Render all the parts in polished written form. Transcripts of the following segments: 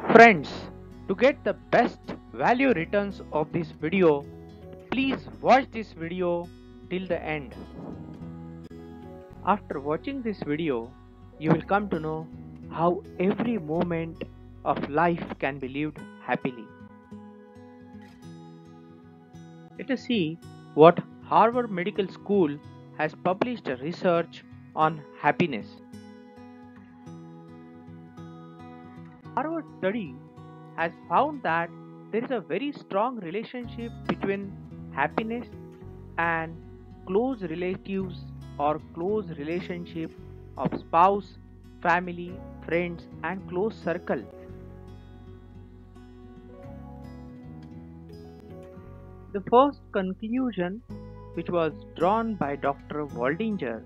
Friends, to get the best value returns of this video, please watch this video till the end. After watching this video, you will come to know how every moment of life can be lived happily. Let us see what Harvard Medical School has published a research on happiness. Harvard study has found that there is a very strong relationship between happiness and close relatives or close relationship of spouse, family, friends and close circle. The first conclusion which was drawn by Dr. Waldinger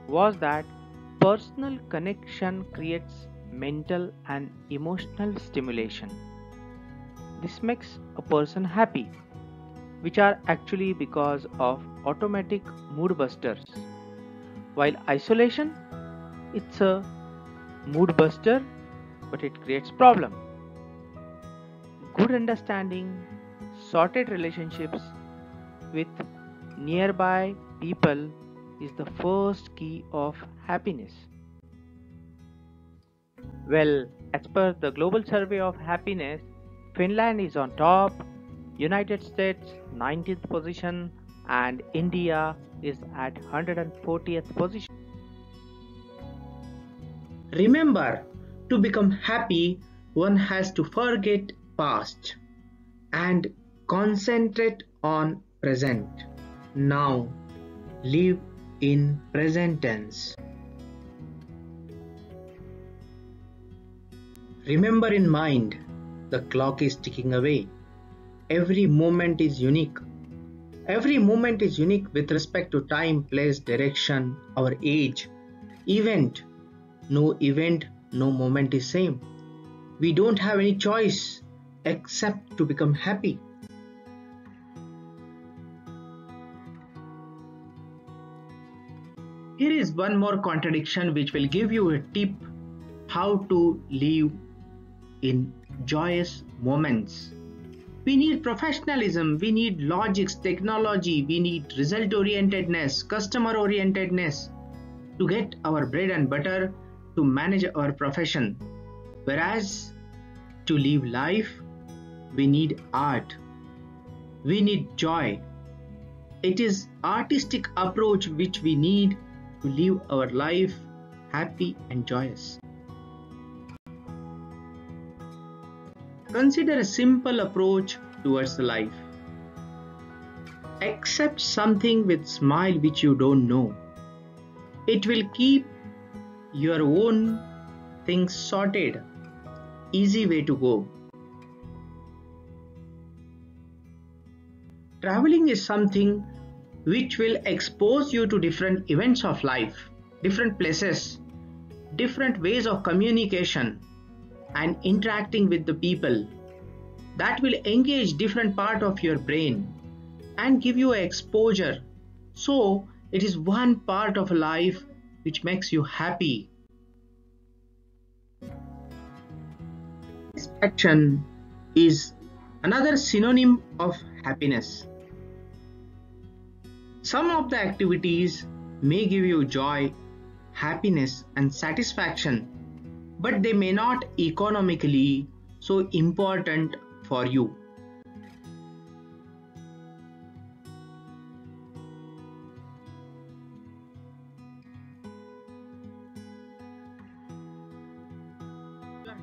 was that personal connection creates mental and emotional stimulation. This makes a person happy, which are actually because of automatic mood busters. While isolation, it's a mood buster, but it creates problem. Good understanding, sorted relationships with nearby people is the first key of happiness. Well, as per the global survey of happiness, Finland is on top, United States 19th position and India is at 140th position. Remember, to become happy, one has to forget past and concentrate on present. Now, live in present tense. Remember in mind, the clock is ticking away. Every moment is unique. Every moment is unique with respect to time, place, direction, our age, event. No event, no moment is same. We don't have any choice except to become happy. Here is one more contradiction which will give you a tip how to live in joyous moments. We need professionalism, we need logics, technology, we need result orientedness, customer orientedness to get our bread and butter, to manage our profession. Whereas to live life, we need art, we need joy. It is artistic approach which we need to live our life happy and joyous. Consider a simple approach towards the life. Accept something with smile which you don't know. It will keep your own things sorted. Easy way to go. Traveling is something which will expose you to different events of life, different places, different ways of communication and interacting with the people. That will engage different part of your brain and give you exposure. So it is one part of life which makes you happy. Satisfaction is another synonym of happiness. Some of the activities may give you joy, happiness and satisfaction, but they may not economically so important for you.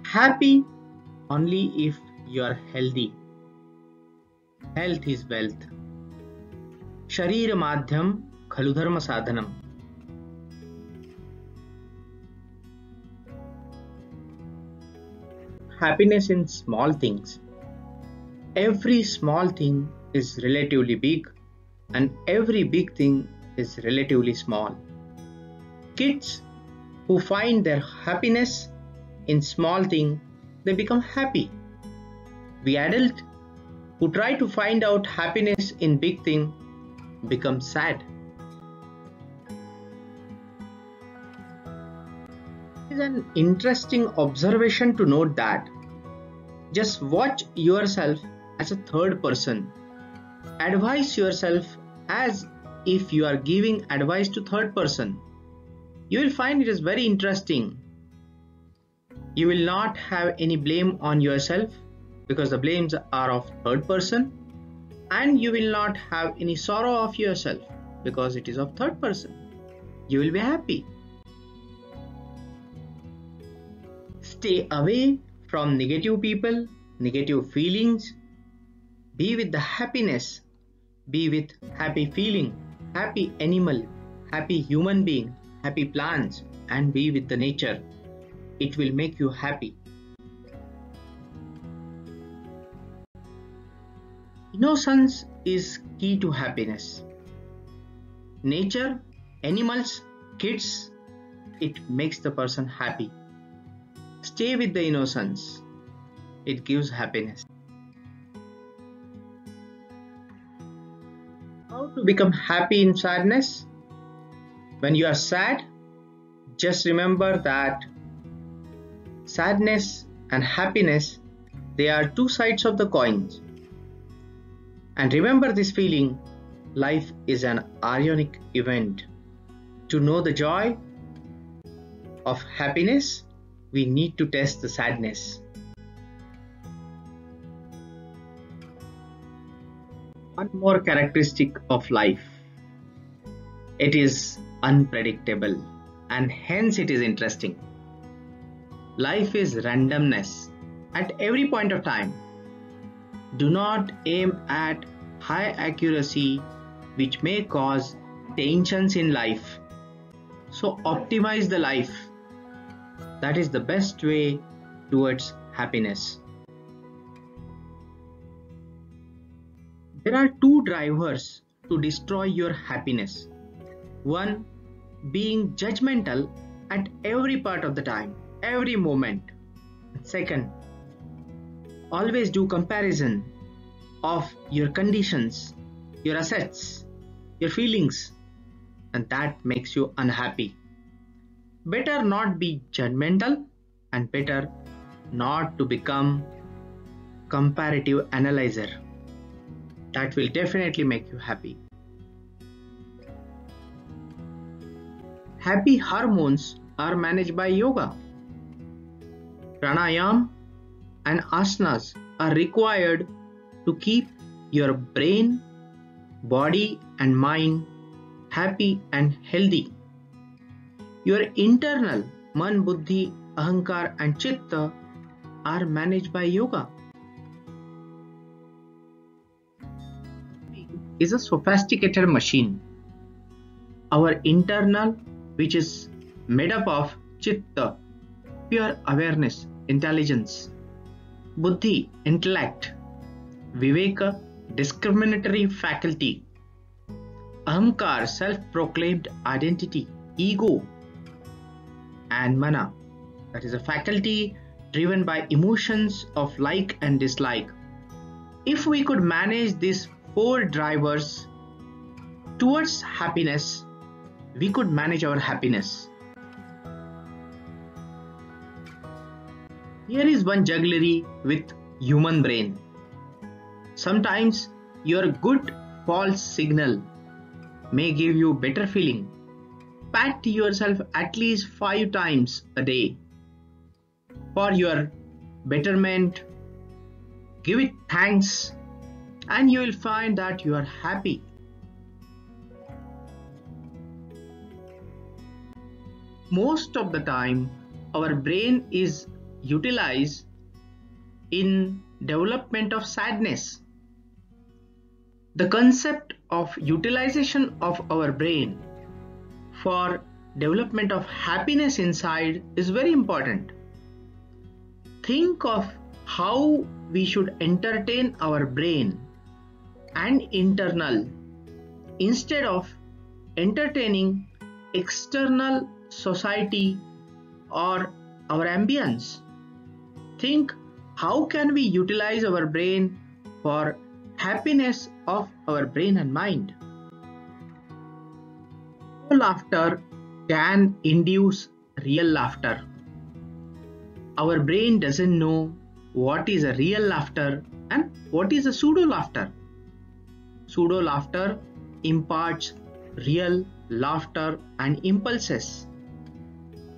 Happy only if you are healthy. Health is wealth. Sharir madhyam khalu dharma sadhanam. Happiness in small things. Every small thing is relatively big and every big thing is relatively small. Kids who find their happiness in small thing, they become happy. We adults who try to find out happiness in big thing become sad. It is an interesting observation to note that Just watch yourself as a third person. Advise yourself as if you are giving advice to third person. You will find it is very interesting. You will not have any blame on yourself because the blames are of third person, and you will not have any sorrow of yourself because it is of third person. You will be happy. Stay away from negative people, negative feelings. Be with the happiness. Be with happy feeling, happy animal, happy human being, happy plants, and be with the nature. It will make you happy. Innocence is key to happiness. Nature, animals, kids, it makes the person happy. Stay with the innocence. It gives happiness. How to become happy in sadness? When you are sad, just remember that sadness and happiness, they are two sides of the coin. And remember this feeling, life is an ionic event. To know the joy of happiness, we need to test the sadness. One more characteristic of life. It is unpredictable, and hence it is interesting. Life is randomness at every point of time. Do not aim at high accuracy, which may cause tensions in life. So optimize the life. That is the best way towards happiness. There are two drivers to destroy your happiness. One, being judgmental at every part of the time, every moment. Second, always do comparison of your conditions, your assets, your feelings, and that makes you unhappy. Better not be judgmental, and better not to become comparative analyzer. That will definitely make you happy. Happy hormones are managed by yoga. Pranayam and asanas are required to keep your brain, body and mind happy and healthy. Your internal man, buddhi, ahankar and chitta are managed by yoga. Is a sophisticated machine. Our internal, which is made up of chitta, pure awareness, intelligence, buddhi, intellect, viveka, discriminatory faculty, ahankar, self-proclaimed identity, ego, and mana, that is a faculty driven by emotions of like and dislike. If we could manage these four drivers towards happiness, we could manage our happiness. Here is one jugglery with human brain. Sometimes your good false signal may give you better feeling. Pat yourself at least 5 times a day for your betterment. Give it thanks, and you will find that you are happy. Most of the time, our brain is utilized in development of sadness. The concept of utilization of our brain for development of happiness inside is very important. Think of how we should entertain our brain and internal instead of entertaining external society or our ambience. Think how can we utilize our brain for happiness of our brain and mind. Laughter can induce real laughter. Our brain doesn't know what is a real laughter and what is a pseudo laughter. Pseudo laughter imparts real laughter and impulses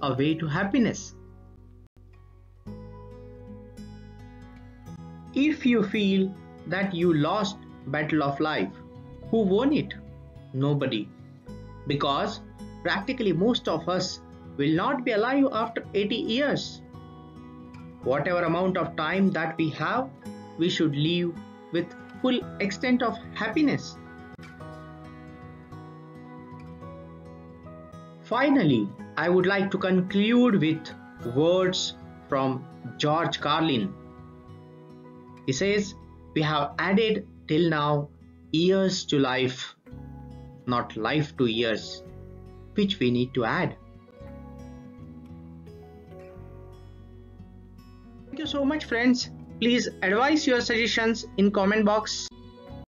a way to happiness. If you feel that you lost battle of life, who won it? Nobody. Because practically most of us will not be alive after 80 years. Whatever amount of time that we have, we should live with full extent of happiness. Finally, I would like to conclude with words from George Carlin. He says, we have added till now years to life, not life to years, which we need to add. Thank you so much, friends. Please advise your suggestions in comment box.